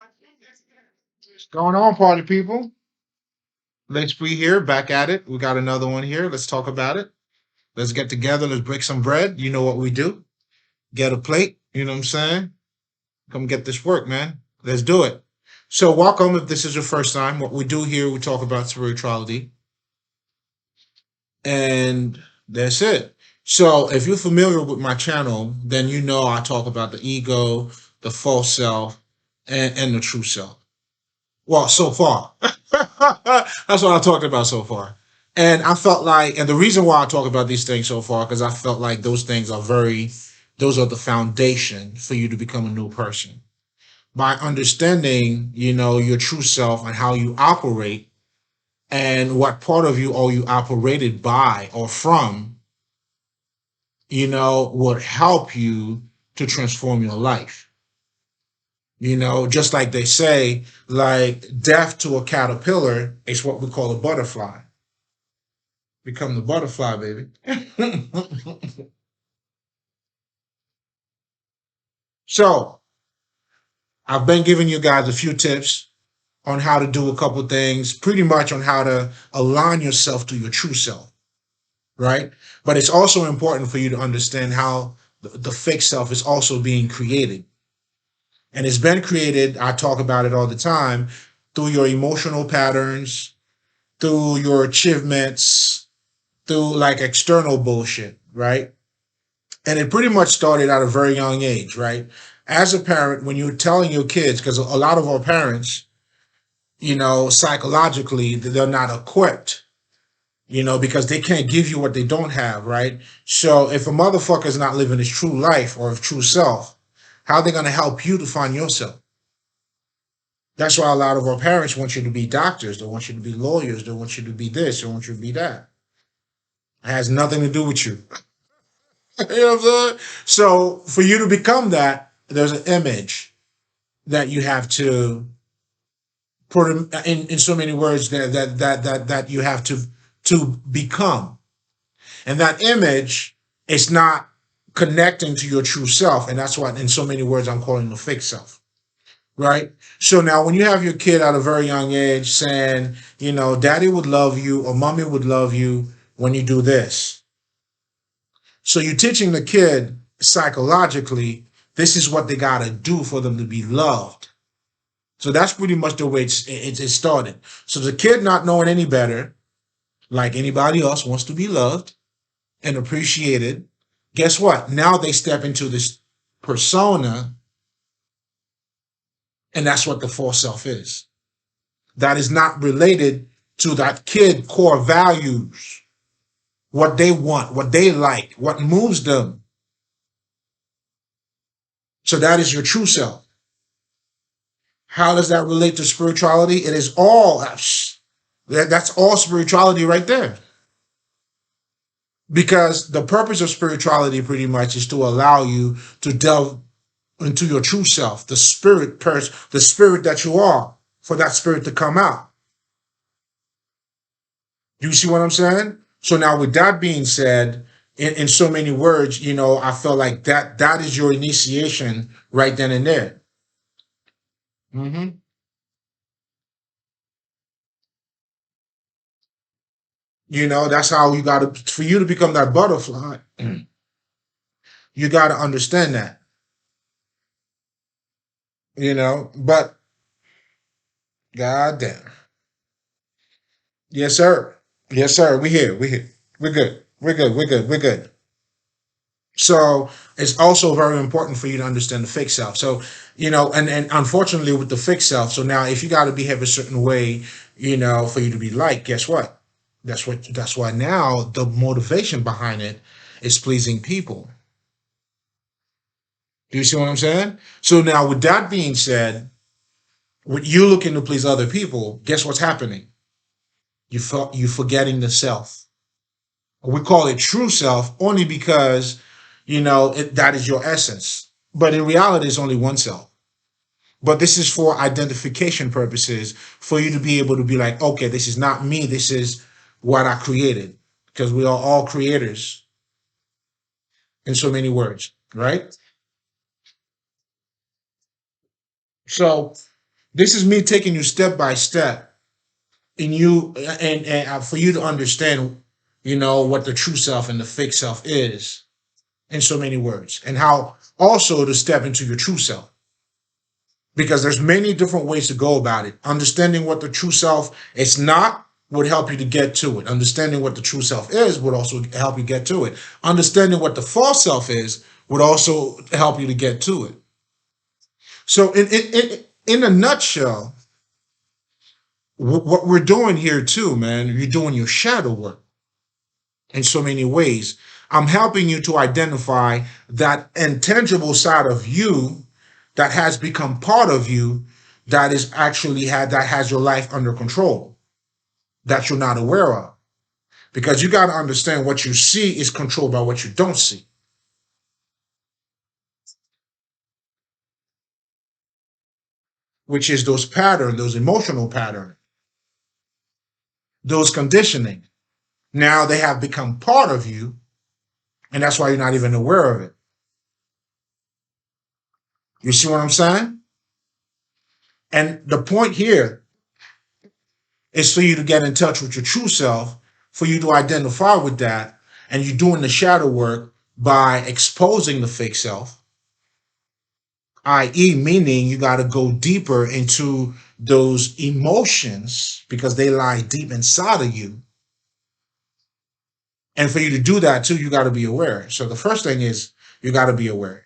What's going on, party people? Let's be here, back at it. We got another one here. Let's talk about it. Let's get together. Let's break some bread. You know what we do. Get a plate. You know what I'm saying? Come get this work, man. Let's do it. So, welcome if this is your first time. What we do here, we talk about spirituality, and that's it. So, if you're familiar with my channel, then you know I talk about the ego, the false self, and the true self. Well, so far. That's what I talked about so far. And I felt like, and the reason why I talk about these things so far, because I felt like those things are those are the foundation for you to become a new person. By understanding, your true self and how you operate and what part of you are you operated by or from, would help you to transform your life. Just like they say, like death to a caterpillar is what we call a butterfly. Become the butterfly, baby. So I've been giving you guys a few tips on how to do a couple things, pretty much on how to align yourself to your true self, right? But it's also important for you to understand how the fake self is also being created. And it's been created, I talk about it all the time, through your emotional patterns, through your achievements, through like external bullshit, right? And it pretty much started at a very young age, right? As a parent, when you're telling your kids, because a lot of our parents, psychologically, they're not equipped, because they can't give you what they don't have, right? So if a motherfucker is not living his true life or his true self, how are they going to help you to find yourself? That's why a lot of our parents want you to be doctors, they want you to be lawyers, they want you to be this, they want you to be that. It has nothing to do with you. You know what I'm saying? So for you to become that, there's an image that you have to put in so many words that you have to become. And that image is not connecting to your true self. And that's what in so many words I'm calling the fake self. Right? So now when you have your kid at a very young age saying, daddy would love you or mommy would love you when you do this. So you're teaching the kid psychologically, this is what they got to do for them to be loved. So that's pretty much the way it started. So the kid not knowing any better, like anybody else, wants to be loved and appreciated. Guess what? Now they step into this persona, and that's what the false self is. That is not related to that kid core values, what they want, what they like, what moves them. So that is your true self. How does that relate to spirituality? It is all that's all spirituality right there. Because the purpose of spirituality pretty much is to allow you to delve into your true self, the spirit that you are, for that spirit to come out. Do you see what I'm saying? So now with that being said, in so many words, I feel like that is your initiation right then and there. Hmm. That's how you got to, for you to become that butterfly, you got to understand that, but god damn. Yes, sir. Yes, sir. We here. We here. We're good. We're good. We're good. We're good. So it's also very important for you to understand the fake self. So, and unfortunately with the fake self, so now if you got to behave a certain way, for you to be liked, guess what? That's why now the motivation behind it is pleasing people. Do you see what I'm saying? So now with that being said, with you looking to please other people, guess what's happening? You forgetting the self. We call it true self only because that is your essence. But in reality, it's only one self. But this is for identification purposes, for you to be able to be like, okay, this is not me. This is what I created, because we are all creators in so many words, right? So This is me taking you step by step in you and for you to understand, what the true self and the fake self is in so many words, and how also to step into your true self, because there's many different ways to go about it. Understanding what the true self is not would help you to get to it. Understanding what the true self is would also help you get to it. Understanding what the false self is would also help you to get to it. So in a nutshell, what we're doing here too, man, you're doing your shadow work in so many ways. I'm helping you to identify that intangible side of you that has become part of you, that is actually that has your life under control, that you're not aware of. Because you got to understand, what you see is controlled by what you don't see, which is those patterns, those emotional patterns, those conditioning. Now they have become part of you, and that's why you're not even aware of it. You see what I'm saying? And the point here is for you to get in touch with your true self, for you to identify with that, and you're doing the shadow work by exposing the fake self, i.e., meaning you got to go deeper into those emotions because they lie deep inside of you. And for you to do that too, you got to be aware. So the first thing is you got to be aware,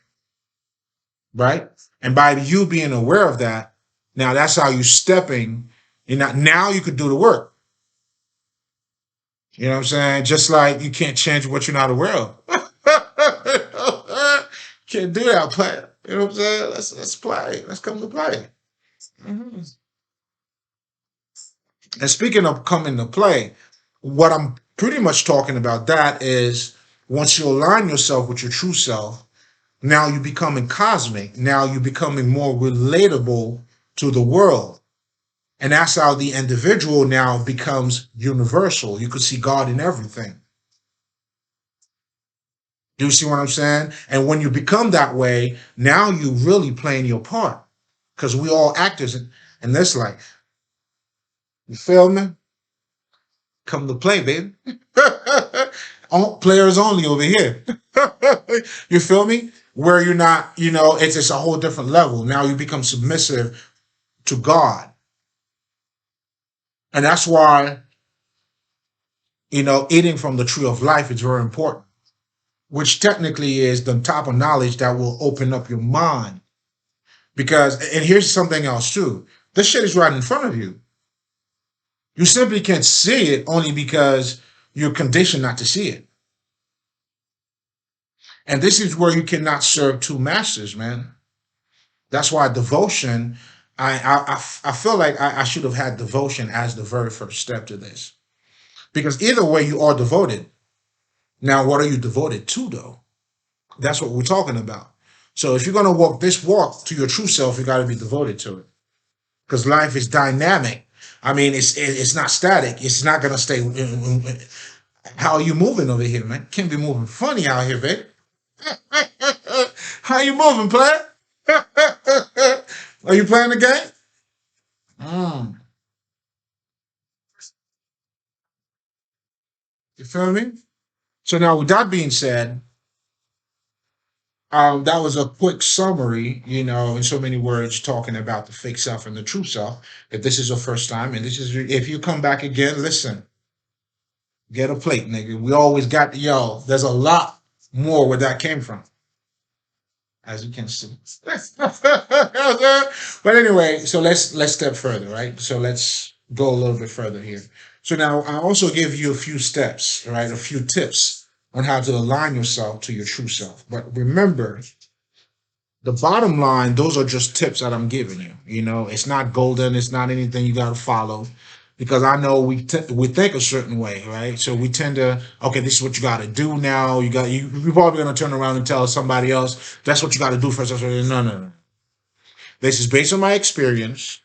right? And by you being aware of that, now that's how you stepping. Now you could do the work. You know what I'm saying? Just like you can't change what you're not aware of. Can't do that, player. You know what I'm saying? Let's play. Let's come to play. Mhm. And speaking of coming to play, what I'm pretty much talking about that is, once you align yourself with your true self, now you're becoming cosmic. Now you're becoming more relatable to the world. And that's how the individual now becomes universal. You could see God in everything. Do you see what I'm saying? And when you become that way, now you really playing your part. Because we all actors in this life. You feel me? Come to play, baby. Players only over here. You feel me? Where you're not, it's a whole different level. Now you become submissive to God. And that's why, eating from the tree of life is very important, which technically is the type of knowledge that will open up your mind. Because, and here's something else too, this shit is right in front of you. You simply can't see it only because you're conditioned not to see it. And this is where you cannot serve two masters, man. That's why devotion, I feel like I should have had devotion as the very first step to this. Because either way, you are devoted. Now, what are you devoted to, though? That's what we're talking about. So if you're going to walk this walk to your true self, you got to be devoted to it. Because life is dynamic. I mean, it's not static. It's not going to stay. How are you moving over here, man? Can't be moving funny out here, babe. How you moving, player? Are you playing the game? Mm, you feel me? So now, with that being said, that was a quick summary, in so many words, talking about the fake self and the true self. If this is your first time, and if you come back again, listen, get a plate, nigga. We always got, there's a lot more where that came from, as you can see. But anyway, so let's step further, right? So let's go a little bit further here. So now I also give you a few steps, right? A few tips on how to align yourself to your true self. But remember, the bottom line, those are just tips that I'm giving you. It's not golden. It's not anything you got to follow, because I know we think a certain way, right? So we tend to, okay, this is what you got to do now. You're probably going to turn around and tell somebody else that's what you got to do first. No, no, no. This is based on my experience,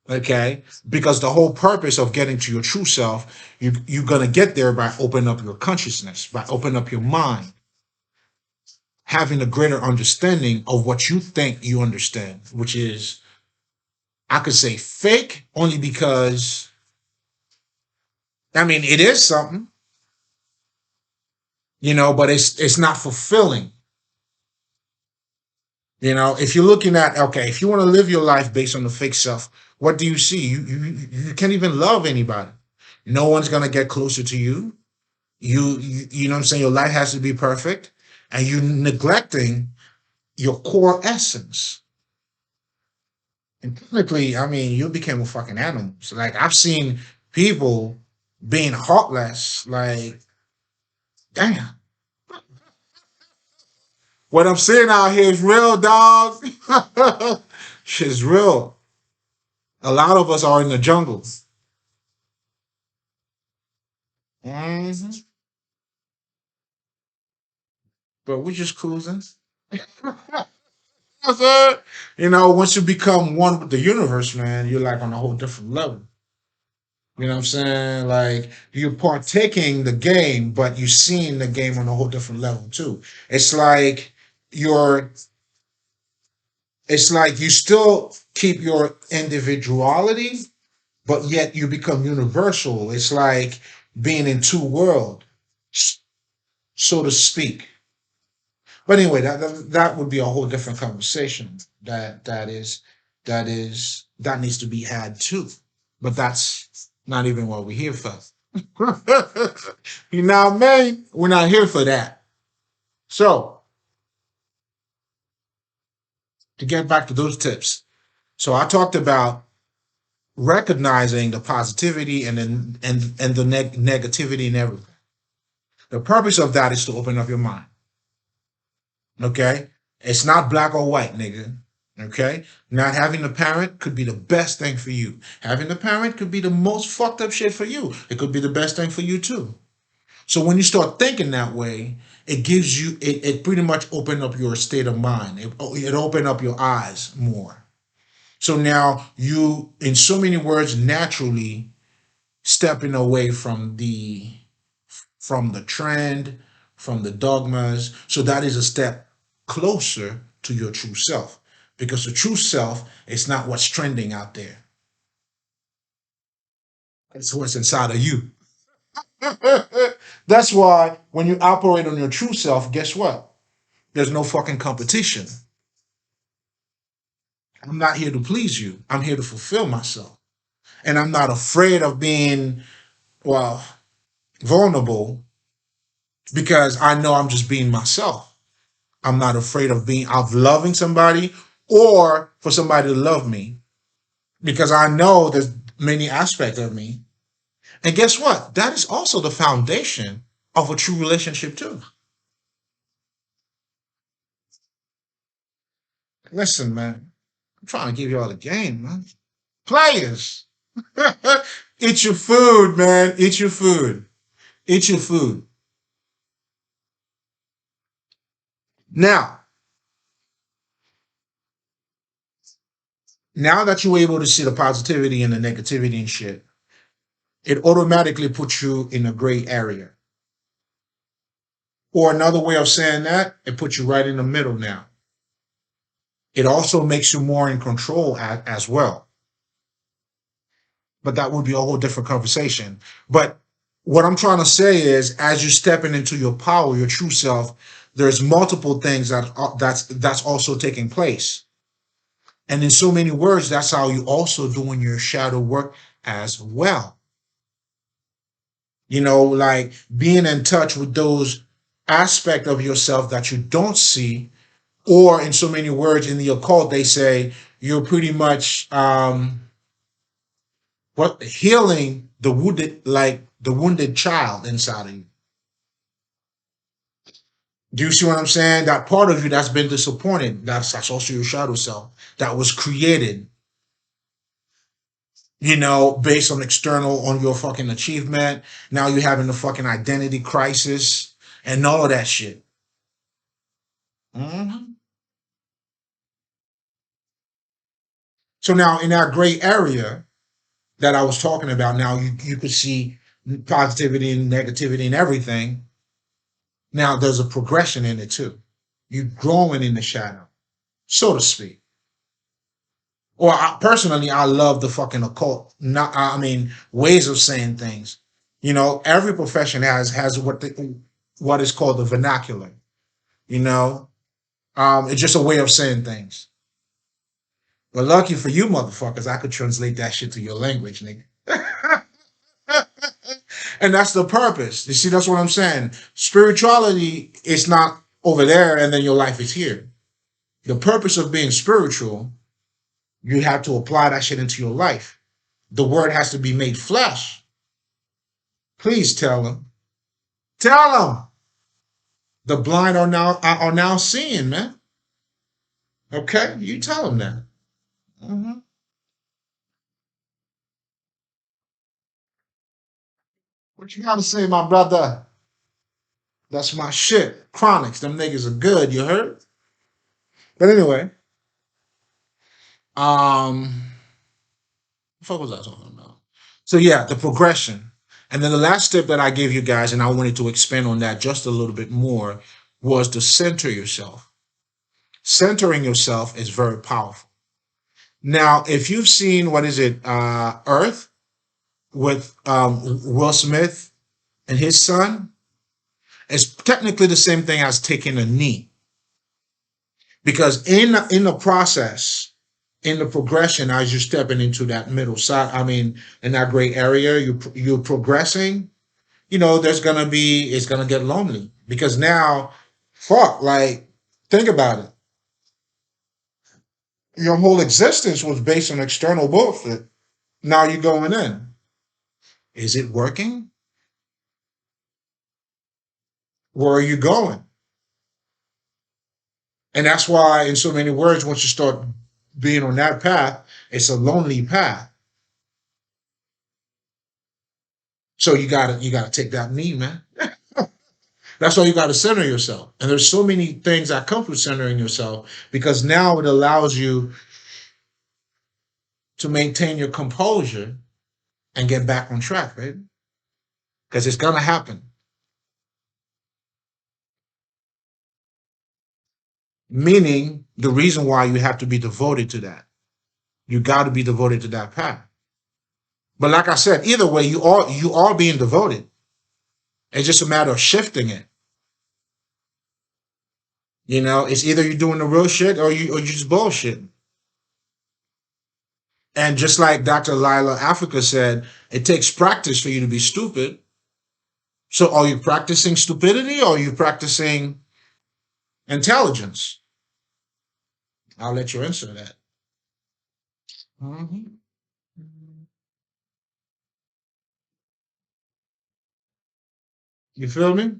okay? Because the whole purpose of getting to your true self, you're going to get there by opening up your consciousness, by opening up your mind, having a greater understanding of what you think you understand, which is I could say fake only because I mean it is something, but it's not fulfilling. If you're looking at, okay, if you want to live your life based on the fake self, what do you see? You can't even love anybody. No one's gonna get closer to you. You know what I'm saying? Your life has to be perfect, and you neglecting your core essence. And technically, I mean, you became a fucking animal. So, like, I've seen people being heartless. Like, damn, what I'm seeing out here is real, dog. Shit's real. A lot of us are in the jungle. Mhm. But we're just cruising. That's it. Once you become one with the universe, man, you're like on a whole different level. You know what I'm saying? Like you're partaking the game, but you're seeing the game on a whole different level too. It's like you're it's like you still keep your individuality, but yet you become universal. It's like being in two worlds, so to speak. But anyway, that would be a whole different conversation. That needs to be had too. But that's not even what we're here for. You know what I mean? We're not here for that. So to get back to those tips. So I talked about recognizing the positivity and the negativity and everything. The purpose of that is to open up your mind. Okay? It's not black or white, nigga. Okay? Not having a parent could be the best thing for you. Having a parent could be the most fucked up shit for you. It could be the best thing for you too. So when you start thinking that way, it gives you it pretty much open up your state of mind. It open up your eyes more. So now you, in so many words, naturally stepping away from the trend, from the dogmas. So that is a step closer to your true self. Because the true self is not what's trending out there. It's what's inside of you. That's why when you operate on your true self, guess what? There's no fucking competition. I'm not here to please you. I'm here to fulfill myself. And I'm not afraid of being, well, vulnerable because I know I'm just being myself. I'm not afraid of loving somebody or for somebody to love me because I know there's many aspects of me. And guess what? That is also the foundation of a true relationship too. Listen, man, I'm trying to give you all the game, man. Players, eat your food, man. Eat your food. Eat your food. Now, now that you're able to see the positivity and the negativity and shit, it automatically puts you in a gray area. Or another way of saying that, it puts you right in the middle now. It also makes you more in control as well. But that would be a whole different conversation. But what I'm trying to say is, as you're stepping into your power, your true self, there's multiple things that's also taking place. And in so many words, that's how you also doing your shadow work as well. Like being in touch with those aspects of yourself that you don't see, or in so many words in the occult, they say you're pretty much what healing the wounded, like the wounded child inside of you. Do you see what I'm saying? That part of you that's been disappointed, that's also your shadow self that was created, based on on your fucking achievement. Now you're having a fucking identity crisis and all of that shit. Mhm. So now in that gray area that I was talking about, now you could see positivity and negativity and everything. Now there's a progression in it too. You're growing in the shadow, so to speak. Or personally, I love the fucking occult. Not, I mean, ways of saying things. You know, every profession has what is called the vernacular. You know, it's just a way of saying things. But lucky for you, motherfuckers, I could translate that shit to your language, nigga. And that's the purpose. You see, that's what I'm saying. Spirituality is not over there, and then your life is here. The purpose of being spiritual, you have to apply that shit into your life. The word has to be made flesh. Please tell them. Tell them. The blind are now seeing, man. Okay, you tell them that. Mhm. What you gotta say, my brother? That's my shit. Chronics, them niggas are good. You heard? But anyway, what the fuck was I talking about? So yeah, the progression, and then the last tip that I gave you guys, and I wanted to expand on that just a little bit more, was to center yourself. Centering yourself is very powerful. Now, if you've seen what is it, Earth with Will Smith and his son, it's technically the same thing as taking a knee, because in the process, in the progression, as you're stepping into that middle side, I mean, in that gray area, you're progressing. You know, it's gonna get lonely because now, fuck, like, think about it. Your whole existence was based on external bullshit. Now you're going in. Is it working? Where are you going? And that's why, in so many words, once you start being on that path, it's a lonely path. So you gotta take that knee, man. That's why you gotta center yourself. And there's so many things that come from centering yourself because now it allows you to maintain your composure and get back on track, right? Because it's gonna happen. Meaning the reason why you have to be devoted to that. You got to be devoted to that path. But like I said, either way, you are being devoted. It's just a matter of shifting it. You know, it's either you're doing the real shit or you just bullshit. And just like Dr. Lila Africa said, it takes practice for you to be stupid. So are you practicing stupidity or are you practicing intelligence? I'll let you answer that. Mhm. You feel me?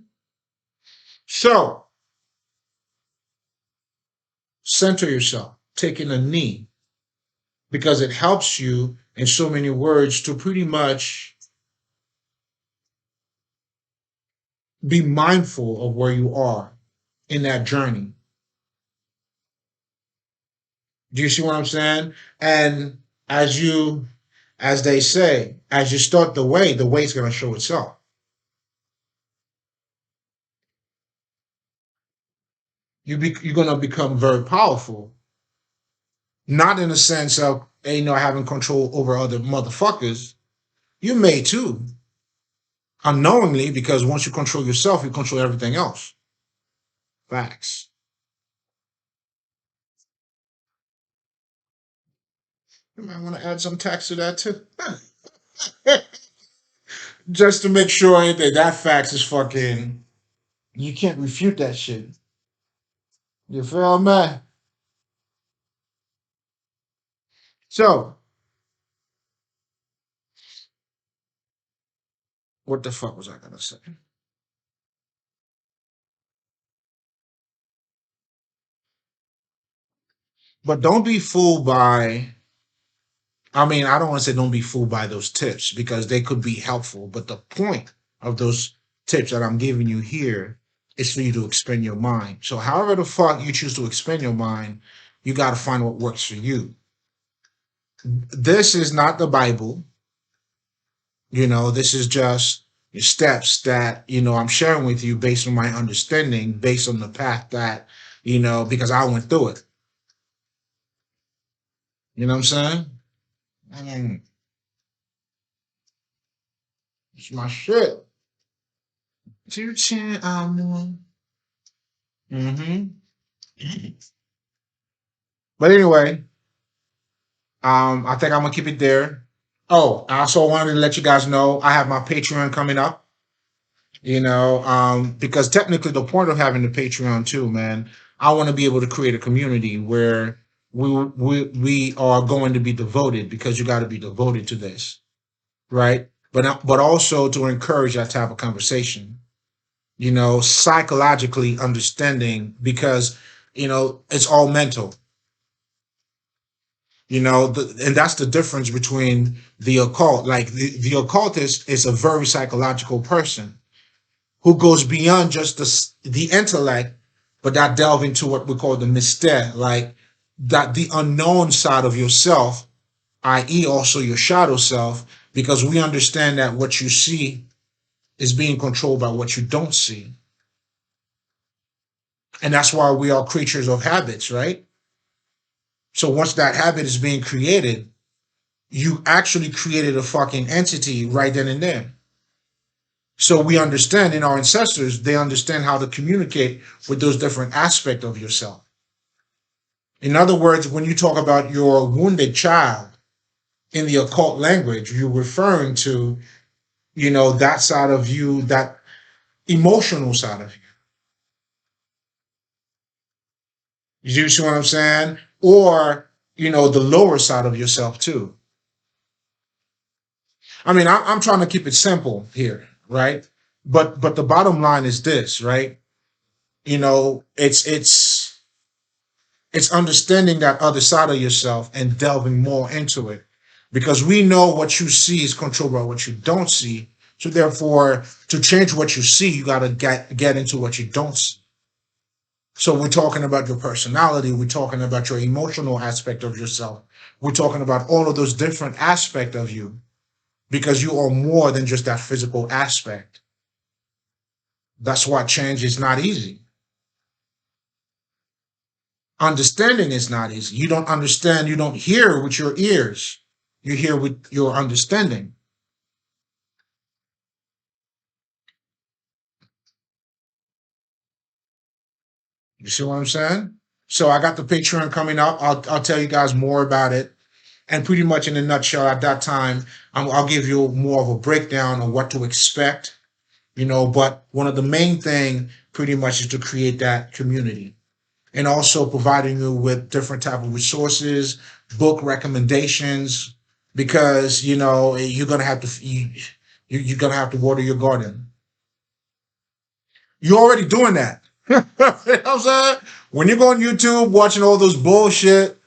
So center yourself, taking a knee, because it helps you, in so many words, to pretty much be mindful of where you are in that journey. Do you see what I'm saying? And as you, as they say, as you start the way's going to show itself. You're going to become very powerful, not in the sense of, having control over other motherfuckers. You may too, unknowingly, because once you control yourself, you control everything else. Facts. You might want to add some tax to that too. Just to make sure that facts is fucking. You can't refute that shit. You feel me? So, what the fuck was I gonna say? But don't be fooled by. I mean, I don't want to say don't be fooled by those tips because they could be helpful. But the point of those tips that I'm giving you here is for you to expand your mind. So, however the fuck you choose to expand your mind, you got to find what works for you. This is not the Bible. This is just steps that, I'm sharing with you based on my understanding, based on the path that, because I went through it. You know what I'm saying? Mm, it's my shit. Future, mm-hmm. But anyway, I think I'm gonna keep it there. Oh, I also wanted to let you guys know I have my Patreon coming up. Because technically the point of having the Patreon too, man, I want to be able to create a community where we are going to be devoted because you got to be devoted to this, right? But also to encourage that type of conversation, psychologically understanding because it's all mental, and that's the difference between the occult. Like the occultist is a very psychological person who goes beyond just the intellect, but that delve into what we call the mystère, like that the unknown side of yourself, i.e., also your shadow self, because we understand that what you see is being controlled by what you don't see. And that's why we are creatures of habits, right? So once that habit is being created, you actually created a fucking entity right then and there. So we understand in our ancestors, they understand how to communicate with those different aspects of yourself. In other words, when you talk about your wounded child in the occult language, you're referring to, that side of you, that emotional side of you. You see what I'm saying? Or, the lower side of yourself too. I mean, I'm trying to keep it simple here, right? But the bottom line is this, right? It's understanding that other side of yourself and delving more into it, because we know what you see is controlled by what you don't see. So therefore, to change what you see, you got to get into what you don't see. So we're talking about your personality, we're talking about your emotional aspect of yourself, we're talking about all of those different aspects of you, because you are more than just that physical aspect. That's why change is not easy. Understanding is not easy. You don't understand, you don't hear with your ears. You hear with your understanding. You see what I'm saying? So I got the Patreon coming up. I'll tell you guys more about it. And pretty much in a nutshell, at that time, I'll give you more of a breakdown of what to expect. But one of the main thing pretty much is to create that community, and also providing you with different type of resources, book recommendations, because you're gonna have to you're gonna have to water your garden. You're already doing that. You know what I'm saying? When you go on YouTube watching all those bullshit,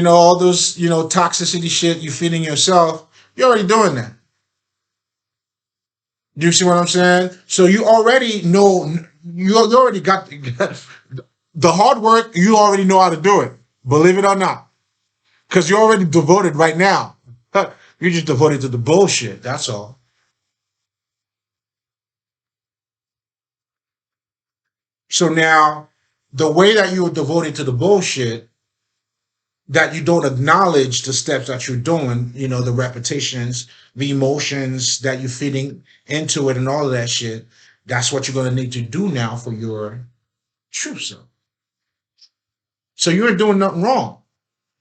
all those toxicity shit you're feeding yourself, you're already doing that. Do you see what I'm saying? So you already know, you already got the hard work. You already know how to do it. Believe it or not, because you're already devoted right now. You're just devoted to the bullshit. That's all. So now, the way that you are devoted to the bullshit, that you don't acknowledge the steps that you're doing, the repetitions, the emotions that you're feeding into it, and all of that shit. That's what you're going to need to do now for your true self. So you ain't doing nothing wrong.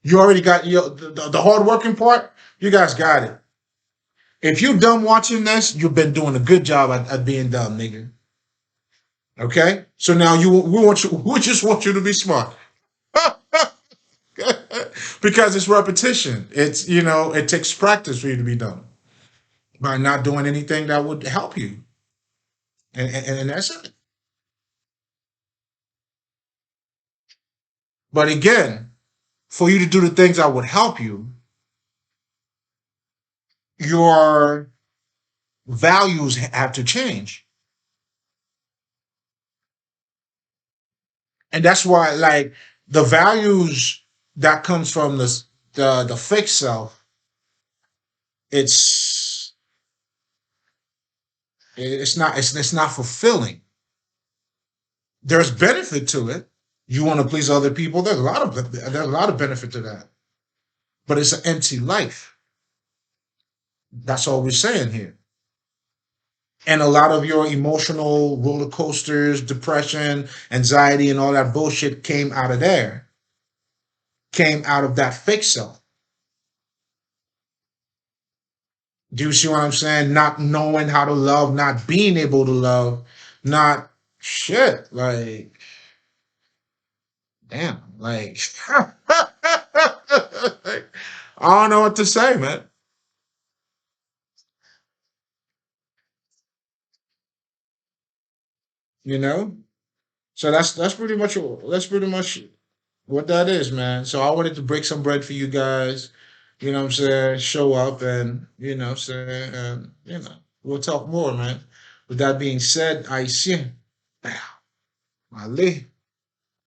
You already got the hard working part. You guys got it. If you done watching this, you've been doing a good job at being dumb, nigga. Okay. So now we just want you to be smart. Because it's repetition. It's it takes practice for you to be dumb by not doing anything that would help you, and that's it. But again, for you to do the things that would help you, your values have to change. And that's why, like, the values that comes from the fake self, it's it's not fulfilling. There's benefit to it. You want to please other people. There's a lot of benefit to that. but it's an empty life. That's all we're saying here. And a lot of your emotional roller coasters, depression, anxiety, and all that bullshit came out of there, came out of that fake self. Do you see what I'm saying? Not knowing how to love, not being able to love, not shit. Like, damn. Like, I don't know what to say, man. You know? So that's pretty much what that is, man. So I wanted to break some bread for you guys. You know what I'm saying? Show up and what I'm saying, and we'll talk more, man. With that being said, I see. Ali.